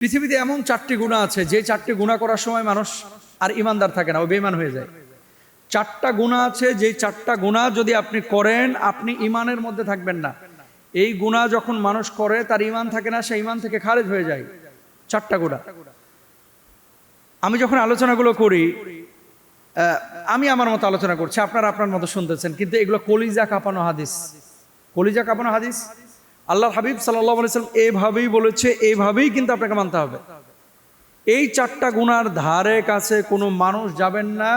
পৃথিবীতে এমন চারটি গুনাহ আছে যে চারটি গুনাহ করার সময় মানুষ আর ইমানদার থাকে না, ও বেঈমান হয়ে যায়। চারটা গুনাহ আছে, যে চারটা গুনাহ যদি আপনি করেন আপনি ইমানের মধ্যে থাকবেন না। এই গুনাহ যখন মানুষ করে তার ইমান থাকে না, সে ইমান থেকে খারিজ হয়ে যায়। চারটা গুনাহ আমি যখন আলোচনাগুলো করি, আমি আমার মতো আলোচনা করছি, আপনারা আপনার মতো শুনতেছেন, কিন্তু এগুলো কলিজা কাঁপানো হাদিস। কলিজা কাঁপানো হাদিস। আল্লাহর হাবিব সাল্লাল্লাহু আলাইহি ওয়াসাল্লাম এভাবেই বলেছে, এইভাবেই কিন্তু আপনাকে মানতে হবে। এই চারটা গুনার ধারে কাছে কোনো মানুষ যাবেন না,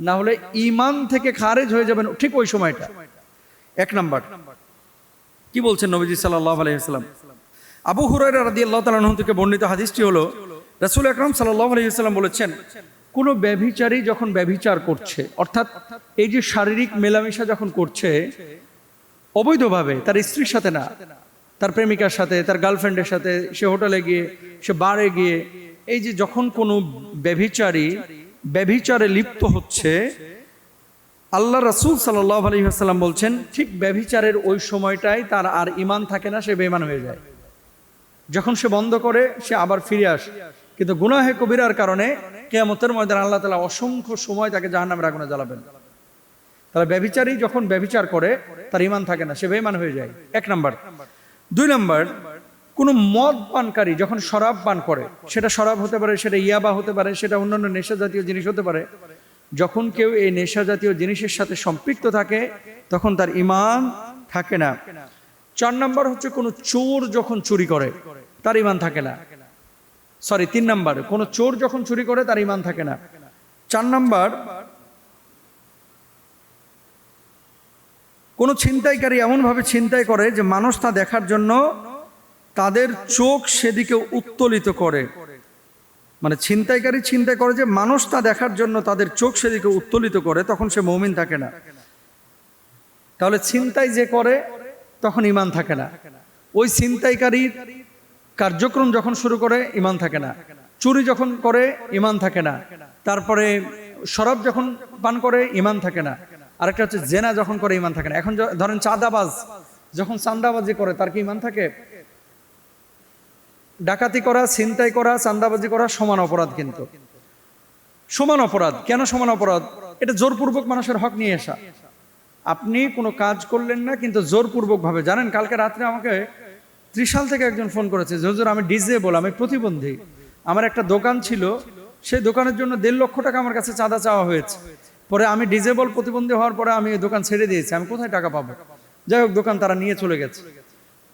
না হলে ঈমান থেকে খারিজ হয়ে যাবেন ঠিক ওই সময়টা। এক নাম্বার কি বলছেন নবীজি সাল্লাল্লাহু আলাইহি ওয়াসাল্লাম? আবু হুরায়রা রাদিয়াল্লাহু তাআলা আনহু থেকে বর্ণিত হাদিসটি হলো, রাসূল আকরাম সাল্লাল্লাহু আলাইহি ওয়াসাল্লাম বলেছেন, কোনো ব্যভিচারী যখন ব্যভিচার করছে, অর্থাৎ এই যে শারীরিক মেলামেশা যখন করছে অবৈধভাবে, তার স্ত্রীর সাথে না, তার প্রেমিকার সাথে, তার গার্লফ্রেন্ডের সাথে, সে হোটেলে গিয়ে, সে বারে গিয়ে, এই যে যখন কোনো ব্যভিচারী ব্যভিচারে লিপ্ত হচ্ছে, আল্লাহ রাসূল সাল্লাল্লাহু আলাইহি ওয়াসাল্লাম বলছেন ঠিক ব্যভিচারের ওই সময়টাই তার আর ঈমান থাকে না, সে বেঈমান হয়ে যায়। যখন সে বন্ধ করে সে আবার ফিরে আসে, কিন্তু গুনাহে কবিরার কারণে কিয়ামতের ময়দানে আল্লাহ তাআলা অসংখ্য সময় তাকে জাহান্নামের আগুনে জ্বালাবেন। তাহলে ব্যভিচারী যখন ব্যভিচার করে তার ঈমান থাকে না, সে বেঈমান হয়ে যায়। এক নাম্বার। দুই নাম্বার, কোনো মদ পানকারী যখন শরাব পান করে, সেটা শরাব হতে পারে, সেটা ইয়াবা হতে পারে, সেটা অন্যান্য নেশা জাতীয় জিনিস হতে পারে, যখন কেউ এই নেশা জাতীয় জিনিসের সাথে সম্পৃক্ত থাকে তখন তার ঈমান থাকে না। চার নাম্বার হচ্ছে কোনো চোর যখন চুরি করে তার ঈমান থাকে না। তিন নাম্বার, কোনো চোর যখন চুরি করে তার ঈমান থাকে না। চার নাম্বার, কোনো ছিনতাইকারী এমনভাবে ছিনতাই করে যে মানুষ তা দেখার জন্য তাদের চোখ সেদিকে উত্তোলিত করে। মানে ছিনতাইকারী ছিনতাই করে যে মানুষ তা দেখার জন্য তাদের চোখ সেদিকে উত্তোলিত করে, তখন সে মুমিন থাকে না। তাহলে ছিনতাই যে করে তখন ঈমান থাকে না। ওই ছিনতাইকারীর কার্যক্রম যখন শুরু করে ঈমান থাকে না। চুরি যখন করে ঈমান থাকে না। তারপরে শরাব যখন পান করে ঈমান থাকে না। আরেকটা হচ্ছে জেনা যখন করে ঈমান থাকে না। এখন ধরেন চাঁদাবাজ যখন চাঁদাবাজি করে তার কি ঈমান থাকে? ডাকাতি করা, ছিনতাই করা, চাঁদাবাজি করা সমান অপরাধ, কিন্তু সমান অপরাধ। কেন সমান অপরাধ? এটা জোরপূর্বক মানুষের হক নিয়ে আসা। আপনি কোনো কাজ করলেন না, কিন্তু জোরপূর্বক ভাবে। জানেন, কালকে রাত্রে আমাকে ত্রিশাল থেকে একজন ফোন করেছে, হুজুর আমি ডিসেবল, আমি প্রতিবন্ধী, আমার একটা দোকান ছিল, সেই দোকানের জন্য 1.5 লক্ষ টাকা আমার কাছে চাঁদা চাওয়া হয়েছে। পরে আমি ডিসেবল প্রতিবন্ধী হওয়ার পরে আমি এই দোকান ছেড়ে দিয়েছি, আমি কোথায় টাকা পাবো? যাই হোক, দোকান তারা নিয়ে চলে গেছে।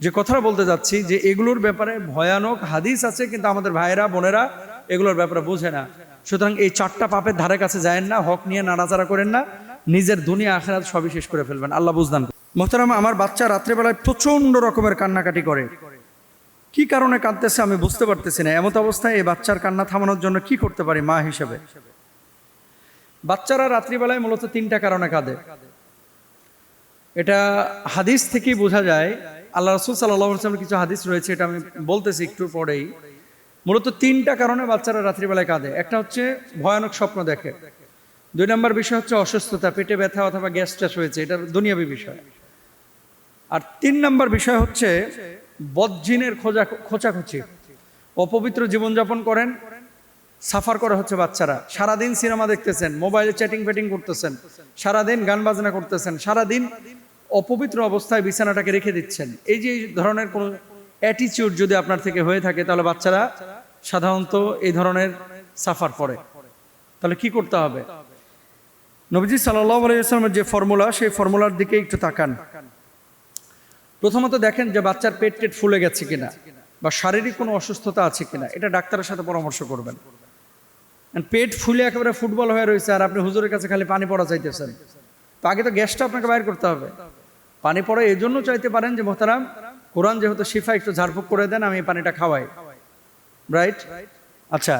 যে কথাটা বলতে যাচ্ছি, যে এগুলোর ব্যাপারে ভয়ানক হাদিস আছে, কিন্তু আমাদের ভাইয়েরা বোনেরা এগুলোর ব্যাপারে বোঝে না। সুতরাং এই চারটা পাপের ধারে কাছে যায়েন না, হক নিয়ে নাড়াচাড়া করেন না, নিজের দুনিয়া আখিরাত সবই শেষ করে ফেলবেন। আল্লাহ বুঝদান। মোহতারামা, আমার বাচ্চা রাত্রেবেলায় প্রচন্ড রকমের কান্নাকাটি করে। কি কারণে কাঁদতেছে আমি বুঝতে পারতেছি না। এমত অবস্থায় এই বাচ্চার কান্না থামানোর জন্য কি করতে পারি মা হিসেবে? বাচ্চারা রাত্রিবেলায় মূলত 3টা কারণে কাঁদে। এটা হাদিস থেকেই বোঝা যায়। আল্লাহ রাসূল সাল্লাল্লাহু আলাইহি ওয়াসাল্লামের কিছু হাদিস রয়েছে, এটা আমি বলতেছি একটু পরেই। মূলত 3টা কারণে বাচ্চারা রাত্রিবেলায় কাঁদে। একটা হচ্ছে ভয়ানক স্বপ্ন দেখে। 2 নম্বর বিষয় হচ্ছে অসুস্থতা, পেটে ব্যথা অথবা গ্যাস ট্যাস হয়েছে, এটা দুনিয়াবী বিষয়। আর 3 নম্বর বিষয় হচ্ছে বদজিনের খোঁচাখুচি। অপবিত্র জীবনযাপন করেন, সাফার করে হচ্ছে বাচ্চারা। সারাদিন সিনেমা দেখতেছেন, মোবাইলে চ্যাটিং ফ্যাটিং করতেছেন, সারাদিন গান বাজনা করতেছেন, সারাদিন অপবিত্র অবস্থায় বিছানাটাকে রেখে দিচ্ছেন। এই যে ধরনের কোনো অ্যাটিচিউড যদি আপনার থেকে হয়ে থাকে, তাহলে বাচ্চারা সাধারণত এই ধরনের সাফার করে। তাহলে কি করতে হবে? নবীজি সাল্লাল্লাহু আলাইহি ওয়াসাল্লামের যে ফর্মুলা, সেই ফর্মুলার দিকে একটু তাকান। প্রথমত দেখেন যে বাচ্চার পেট টেট ফুলে গেছে কিনা, বা শারীরিক কোনো অসুস্থতা আছে কিনা, এটা ডাক্তারের সাথে পরামর্শ করবেন। পেট ফুলে একেবারে ফুটবল হয়ে রয়েছে আর আপনি হুজুরের কাছে খালি পানি পড়া চাইতেছেন, তো আগে তো গ্যাসটা আপনাকে বাইর করতে হবে। পানি পড়া এই জন্য চাইতে পারেন যে মোহতারাম, কোরআন যেহেতু শিফা, একটু ঝাড়ফুঁক করে দেন, আমি এই পানিটা খাওয়াই, রাইট? আচ্ছা,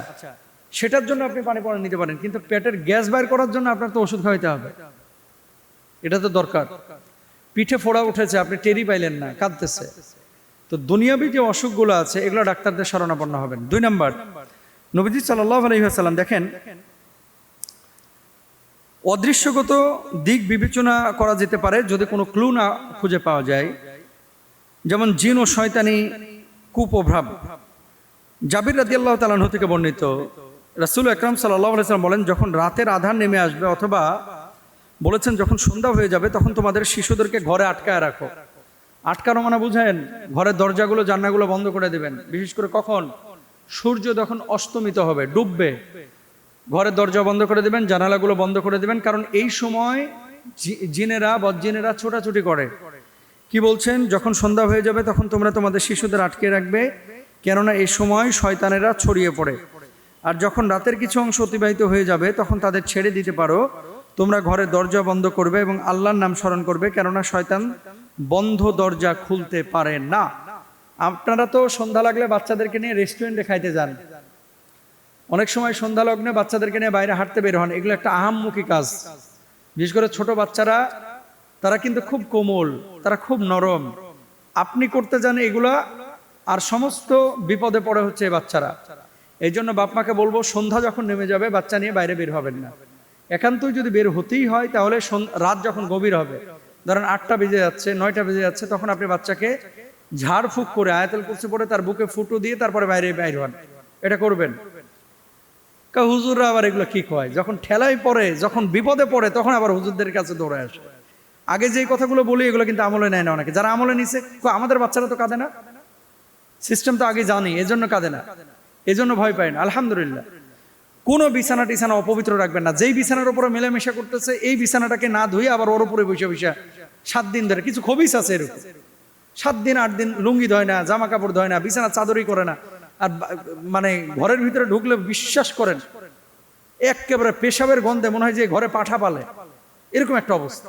সেটার জন্য আপনি পানি পড়া নিতে পারেন, কিন্তু পেটের গ্যাস বাইর করার জন্য আপনার তো ওষুধ খাওয়াইতে হবে, এটা তো দরকার। পিঠে ফোড়া উঠেছে, আপনি টেরি পাইলেন না, কাঁদতেছে। তো দুনিয়াবী যে অসুখগুলো আছে এগুলো ডাক্তারদের শরণাপন্ন হবেন। 2 নম্বর, নবীজি সাল্লাল্লাহু আলাইহি ওয়াসাল্লাম দেখেন, অদৃশ্যগত দিক বিবেচনা করা যেতে পারে যদি কোনো ক্লু না খুঁজে পাওয়া যায়, যেমন জিন ও শয়তানি কুপ্রভাব। জাবির রাদিয়াল্লাহু তাআলা আনহু থেকে বর্ণিত, রাসূল আকরাম সাল্লাল্লাহু আলাইহি ওয়াসাল্লাম বলেন, যখন রাতের আঁধার নেমে আসবে অথবা বলেছেন যখন সন্ধ্যা হয়ে যাবে তখন তোমাদের শিশুদেরকে ঘরে আটকায় রাখো। আটকানো মানে বুঝেন, ঘরের দরজাগুলো জানলাগুলো বন্ধ করে দেবেন। বিশেষ করে কখন? সূর্য যখন অস্তমিত হবে, ডুববে, ঘরের দরজা বন্ধ করে দেবেন, জানালাগুলো বন্ধ করে দেবেন। কারণ এই সময় জিনেরা, বজ্জিনেরা ছোটাছুটি করে। কি বলছেন? যখন সন্ধ্যা হয়ে যাবে তখন তোমরা তোমাদের শিশুদের আটকে রাখবে, কেননা এই সময় শয়তানেরা ছড়িয়ে পড়ে। আর যখন রাতের কিছু অংশ অতিবাহিত হয়ে যাবে তখন তাদের ছেড়ে দিতে পারো। তোমরা ঘরের দরজা বন্ধ করবে এবং আল্লাহর নাম স্মরণ করবে, কেননা শয়তান বন্ধ দরজা খুলতে পারে না। আপনারা তো সন্ধ্যা লাগলে বাচ্চাদেরকে নিয়ে রেস্টুরেন্টে খাইতে যান, অনেক সময় সন্ধ্যা লগ্নে বাচ্চাদেরকে নিয়ে বাইরে হাঁটতে বের হন। এগুলো একটা আহাম্মুখী কাজ। বিশেষ করে ছোট বাচ্চারা, তারা কিন্তু খুব কোমল, তারা খুব নরম। আপনি করতে জানে এগুলা, আর সমস্ত বিপদে পড়ে হচ্ছে এই বাচ্চারা। এই জন্য বাপমাকে বলবো, সন্ধ্যা যখন নেমে যাবে বাচ্চা নিয়ে বাইরে বের হবেন না। একান্তই যদি বের হতেই হয় তাহলে রাত যখন গভীর হবে, ধরেন 8টা বেজে যাচ্ছে, 9টা বেজে যাচ্ছে, তখন আপনি বাচ্চাকে ঝাড়ফুঁক করে আয়াতুল কুরসি পড়ে তার বুকে ফুটো দিয়ে তারপরে বাইরে বাইর হন। এটা করবেন। হুজুররা আবার এগুলো কি কয়, যখন ঠেলায় পড়ে, যখন বিপদে পড়ে, তখন আবার হুজুরদের কাছে দৌড়ে আসে। আগে যে কথাগুলো বলি এগুলো কিন্তু আমলে নেয় না অনেকে। যারা আমলে নিছে, আমাদের বাচ্চারা তো কাঁদে না, সিস্টেম তো আগে জানি, এজন্য কাঁদে না, এজন্য ভয় পায় না। আলহামদুলিল্লাহ। কোনো বিছানা টিছানা অপবিত্র রাখবেন না। যেই বিছানার উপরে মেলামেশা করতেছে এই বিছানাটাকে না ধুয়ে আবার ওর উপরে বসে বসে 7 দিন ধরে, কিছু খবিস আছে এরকম, 7 দিন 8 দিন লুঙ্গি ধয় না, জামা কাপড় ধয় না, বিছানা চাদরই করে না। আর মানে ঘরের ভিতরে ঢুকলে বিশ্বাস করেন একেবারে পেশাবের গন্ধে মনে হয় যে ঘরে পাঠা পালে, এরকম একটা অবস্থা।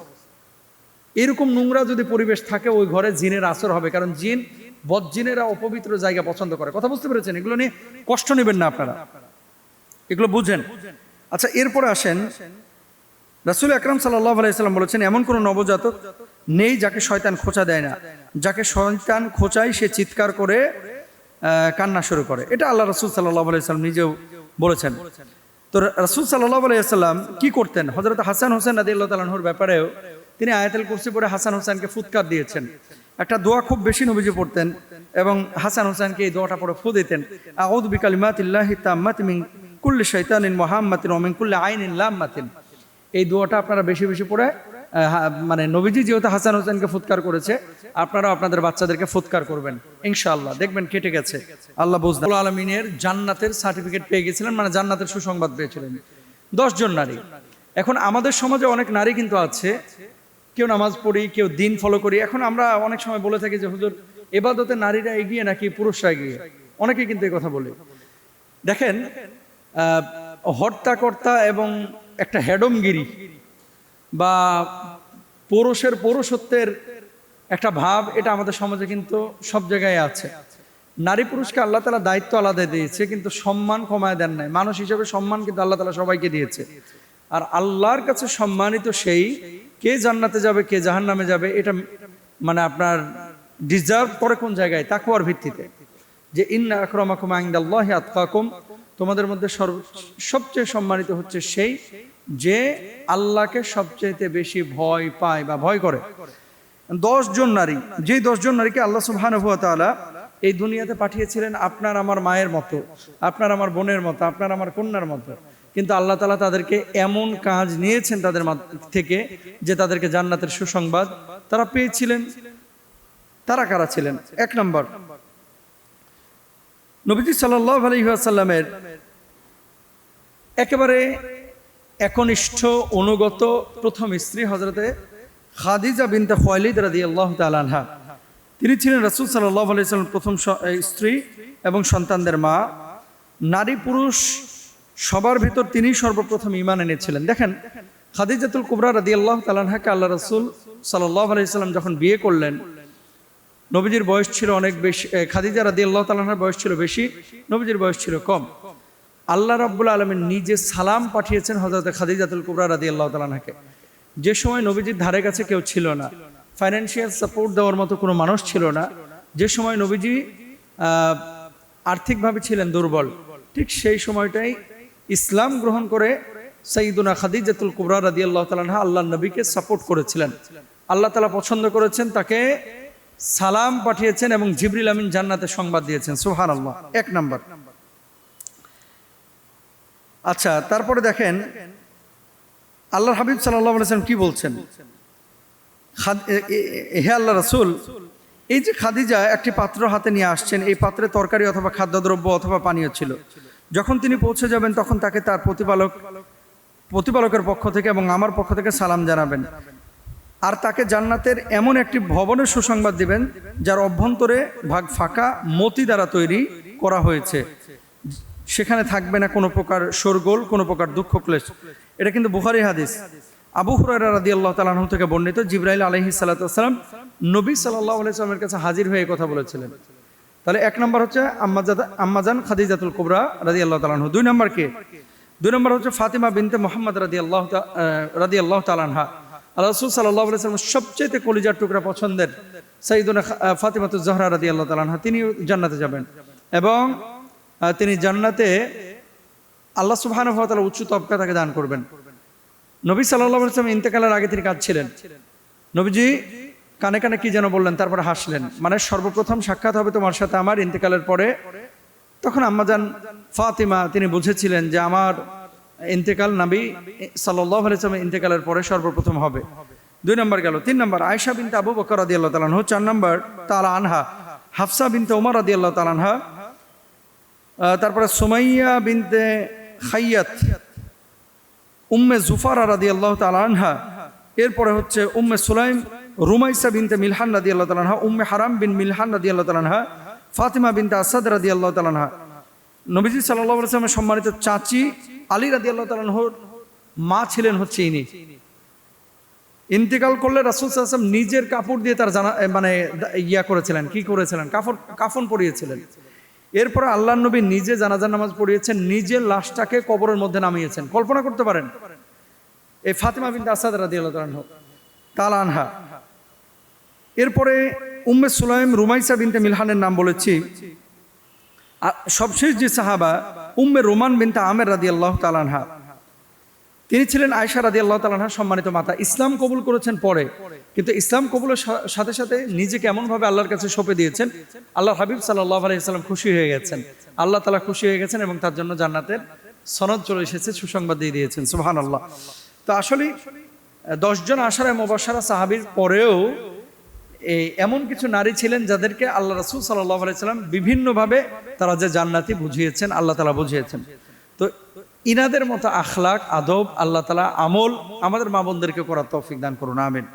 এরকম নোংরা যদি পরিবেশ থাকে ওই ঘরে জিনের আসর হবে। কারণ জিন, বজ্জিনেরা অপবিত্র জায়গা পছন্দ করে। কথা বুঝতে পেরেছেন? এগুলো নিয়ে কষ্ট নেবেন না আপনারা, এগুলো বুঝেন। আচ্ছা, এরপরে আসেন, রাসূল আকরাম সাল্লাল্লাহু আলাইহি সাল্লাম বলেছেন, এমন কোন নবজাতক নেই যাকে শয়তান খোঁচা দেয় না। যাকে শয়তান খোঁচায় সে চিৎকার করে কান্না শুরু করে। এটা আল্লাহ রাসূল সাল্লাল্লাহু আলাইহি সাল্লাম নিজেও বলেছেন। তো রাসূল সাল্লাল্লাহু আলাইহি সাল্লাম কি করতেন? হযরত হাসান হোসেন রাদিয়াল্লাহু তাআলা আনহুর ব্যাপারেও তিনি আয়াতুল কুরসি পড়ে হাসান হোসেনকে ফুৎকার দিয়েছেন। একটা দোয়া খুব বেশি নবীজি পড়তেন এবং হাসান হোসেনকে এই দোয়াটা পড়ে ফু দিতেন, আউযু বিকালিমাতিল্লাহি তাম্মাতি মিন কুল্লি শাইতানিন মুহাম্মাতিন ওয়া মিন কুল্লি আইনিন লাম্মাতিন। এই দোয়াটা আপনারা বেশি বেশি পড়ে, মানে নবীজি যেহেতু হাসান হোসেনকে ফুৎকার করেছে, আপনারা আপনাদের বাচ্চাদেরকে ফুৎকার করবেন ইনশাআল্লাহ, দেখবেন কেটে গেছে। আল্লাহ বুঝলেন আলামিনের জান্নাতের সার্টিফিকেট পেয়ে গেছিলেন, মানে জান্নাতের সুসংবাদ পেয়েছিলেন 10 জন নারী। এখন আমাদের সমাজে অনেক নারী কিন্তু আছে, কেউ নামাজ পড়ি, কেউ দিন ফলো করি। এখন আমরা অনেক সময় বলে থাকি যে হুজুর ইবাদতে নারীরা এগিয়ে নাকি পুরুষরা এগিয়ে। অনেকে কিন্তু এই কথা বলে। দেখেন, হর্তাকর্তা এবং একটা হেডমগিরি বা পুরুষের পৌরুষত্বের একটা ভাব, এটা আমাদের সমাজে কিন্তু সব জায়গায় আছে। নারী পুরুষকে আল্লাহ তাআলা দায়িত্ব আলাদা দিয়েছে, কিন্তু সম্মান কমায় দেন নাই। মানুষ হিসেবে সম্মান কিন্তু আল্লাহ তাআলা সবাইকে দিয়েছে। আর আল্লাহর কাছে সম্মানিত সেই, কে জান্নাতে যাবে কে জাহান্নামে যাবে এটা মানে আপনার ডিজার্ভ করে কোন জায়গায়? তাকওয়ার ভিত্তিতে। যে ইন্না আকরামাকুম ইনদাল্লাহি আতকাকুম, তোমাদের মধ্যে সবচেয়ে সম্মানিত হচ্ছে সেই যে আল্লাহকে সবচেয়ে বেশি ভয় পায় বা ভয় করে। 10 জন নারী, যে 10 জন নারীকে আল্লাহ সুবহানাহু ওয়া তাআলা এই দুনিয়াতে পাঠিয়েছিলেন আপনার আমার মায়ের মতো, আপনার আমার বোনের মতো, আপনার আমার কন্যার মতো, কিন্তু আল্লাহ তাআলা তাদেরকে এমন কাজ নিয়েছেন তাদের থেকে যে তাদেরকে জান্নাতের সুসংবাদ তারা পেয়েছিলেন। তারা কারা ছিলেন? 1 নম্বর, নবীজি সাল্লাল্লাহু আলাইহি ওয়াসাল্লামের একেবারে একনিষ্ঠ অনুগত প্রথম স্ত্রী হযরতে খাদিজা বিনতে খুয়াইলিদ রাদিয়াল্লাহু তাআলা আনহা। তিনি ছিলেন রাসূল সাল্লাল্লাহু আলাইহি ওয়াসাল্লামের প্রথম স্ত্রী এবং সন্তানদের মা। নারী পুরুষ সবার ভিতর তিনি সর্বপ্রথম ঈমান এনেছিলেন। দেখেন, খাদিজাতুল কুবরা রাদিয়াল্লাহু তাআলা আনহাকে আল্লাহ রাসূল সাল্লাল্লাহু আলাইহি ওয়াসাল্লাম যখন বিয়ে করলেন, নবীজির বয়স ছিল অনেক বেশি, খাদিজা রাদিয়াল্লাহু তাআলা আনহার বয়স ছিল বেশি, নবীজির বয়স ছিল কম। আল্লাহ রাব্বুল আলামিন নিজে সালাম পাঠিয়েছেন হযরত খাদিজাতুল কুবরা রাদিয়াল্লাহু তাআলা আনহাকে। যে সময় নবীজির ধারে কাছে কেউ ছিল না, ফাইন্যান্সিয়াল সাপোর্ট দেওয়ার মতো কোনো মানুষ ছিল না, যে সময় নবীজি আর্থিকভাবে ছিলেন দুর্বল, ঠিক সেই সময়টাই ইসলাম গ্রহণ করে সাইয়্যিদুনা খাদিজাতুল কুবরা রাদিয়াল্লাহু তাআলা আনহা আল্লাহর নবীকে সাপোর্ট করেছিলেন। আল্লাহ তাআলা পছন্দ করেছেন, তাকে সালাম পাঠিয়েছেন এবং জিবরিল আমিন জান্নাতের সংবাদ দিয়েছেন। সুবহানাল্লাহ। 1 নম্বর। আচ্ছা, তারপরে দেখেন আল্লাহর হাবিব সাল্লাল্লাহু আলাইহি ওয়াসাল্লাম কি বলছেন, হে আল্লাহ রাসূল, এই যে খাদিজা একটি পাত্র হাতে নিয়ে আসছেন, এই পাত্রে তরকারি অথবা খাদ্যদ্রব্য অথবা পানীয় ছিল। যখন তিনি পৌঁছে যাবেন তখন তাকে তার প্রতিপালকের পক্ষ থেকে এবং আমার পক্ষ থেকে সালাম জানাবেন, আর তাকে জান্নাতের এমন একটি ভবনের সুসংবাদ দিবেন যার অভ্যন্তরে ভাগ ফাঁকা মতি দ্বারা তৈরি করা হয়েছে, সেখানে থাকবে না কোনো প্রকার শোরগোল, কোনো প্রকার দুঃখ ক্লেশ। এটা কিন্তু বুখারী হাদিস। আবু হুরায়রা রাদিয়াল্লাহু তাআলা আনহু থেকে বর্ণিত, জিবরাইল আলাইহিস সালাতু ওয়াস সালাম নবী সাল্লাল্লাহু আলাইহি ওয়াসাল্লামের কাছে হাজির হয়ে কথা বলেছিলেন। তাহলে এক নম্বর হচ্ছে আম্মাজান খাদিজাতুল কুবরা রাদিয়াল্লাহু তাআলা আনহা। দুই নম্বর হচ্ছে ফাতিমা বিনতে মুহাম্মদ রাদিয়াল্লাহু তাআলা আনহা। আল্লাহ রাসূল সাল্লাল্লাহু আলাইহি ওয়াসাল্লামের সবচেয়ে কলিজার টুকরা পছন্দের সাইয়্যিদুনা ফাতিমাতুজ জাহরা রাদিয়াল্লাহু তাআলা আনহা, তিনি জান্নাতে যাবেন এবং তিনি জান্নাতে আল্লাহ সুবহানাহু ওয়া তাআলা উচ্চ তবকা তাকে দান করবেন। নবী সাল্লাল্লাহু আলাইহি ওয়াসাল্লাম ইন্তেকালের আগে তিনি কাঁদছিলেন। নবীজি কানে কানে কি যেন বললেন, তারপরে হাসলেন, মানে সর্বপ্রথম সাক্ষাৎ হবে তোমার সাথে আমার ইন্তেকালের পরে। তখন আম্মাজান ফাতিমা তিনি বুঝেছিলেন যে আমার ইন্তেকাল নবী সাল্লাল্লাহু আলাইহি ওয়াসাল্লাম ইন্তেকালের পরে সর্বপ্রথম হবে। 2 নম্বর গেল। 3 নম্বর আয়েশা বিনতে আবু বকর রাদিয়াল্লাহু তাআলা আনহা। 4 নম্বর তাআলা আনহা হাফসা বিনতে ওমর রাদিয়াল্লাহু তাআলা আনহা। তারপরে সুমাইয়া বিনতে খাইয়াত, উম্মে জুফারা রাদিয়াল্লাহু তাআলা আনহা। এরপরে হচ্ছে উম্মে সুলাইম রুমাইসা বিনতে মিলহান রাদিয়াল্লাহু তাআলা আনহা, উম্মে হারাম বিন মিলহান রাদিয়াল্লাহু তাআলা আনহা, ফাতিমা বিনতে আসাদ রাদিয়াল্লাহু তাআলা আনহা। নবীজি সাল্লাল্লাহু আলাইহি ওয়াসাল্লামের সম্মানিত চাচি আলী রাদিয়াল্লাহু তাআলা আনহুর মা ছিলেন হচ্ছে ইনি। ইন্তেকাল করলে রাসূল সাল্লাল্লাহু আলাইহি ওয়াসাল্লাম নিজের কাপড় দিয়ে তার করেছিলেন, কি করেছিলেন, কাফন পরিয়েছিলেন। এরপরে আল্লাহর নবী নিজে জানাজার নামাজ পড়িয়েছেন, নিজের লাশটাকে কবরের মধ্যে নামিয়েছেন। কল্পনা করতে পারেন, এই ফাতিমা বিনতে আসাদ রাদিয়াল্লাহু তাআলা আনহা। এরপরে উম্মে সুলাইম রুমাইসা বিনতে মিলহানের নাম বলেছি। আর সবশেষ যে সাহাবা উম্মে রোমান বিনতে আমের রাদিয়াল্লাহু তাআলা আনহা, তিনি ছিলেন আয়েশা রাদিয়াল্লাহু তাআলা আনহার সম্মানিত মাতা। ইসলাম কবুল করেছেন পরে, কিন্তু ইসলাম কবুলের সাথে সাথে নিজেকে এমনভাবে আল্লাহর কাছে সঁপে দিয়েছেন, আল্লাহর হাবিব সাল্লাল্লাহু আলাইহি ওয়াসাল্লাম খুশি হয়ে গেছেন, আল্লাহ তাআলা খুশি হয়ে গেছেন এবং তার জন্য জান্নাতের সনদ চলে এসেছে, সুসংবাদ দিয়ে দিয়েছেন। সুবহানাল্লাহ। তো আসলে 10 জন আশারা মুবাশশারা সাহাবীর পরেও এমন কিছু নারী ছিলেন যাদেরকে আল্লাহ রাসূল সাল্লাল্লাহু আলাইহি ওয়াসাল্লাম বিভিন্নভাবে তারা যে জান্নাতি বুঝিয়েছেন, আল্লাহ তাআলা বুঝিয়েছেন। তো ইনাদের মতো আখলাক, আদব, আল্লাহ তাআলা আমল আমাদের মা বোনদেরকে করার তৌফিক দান করুন, আমিন।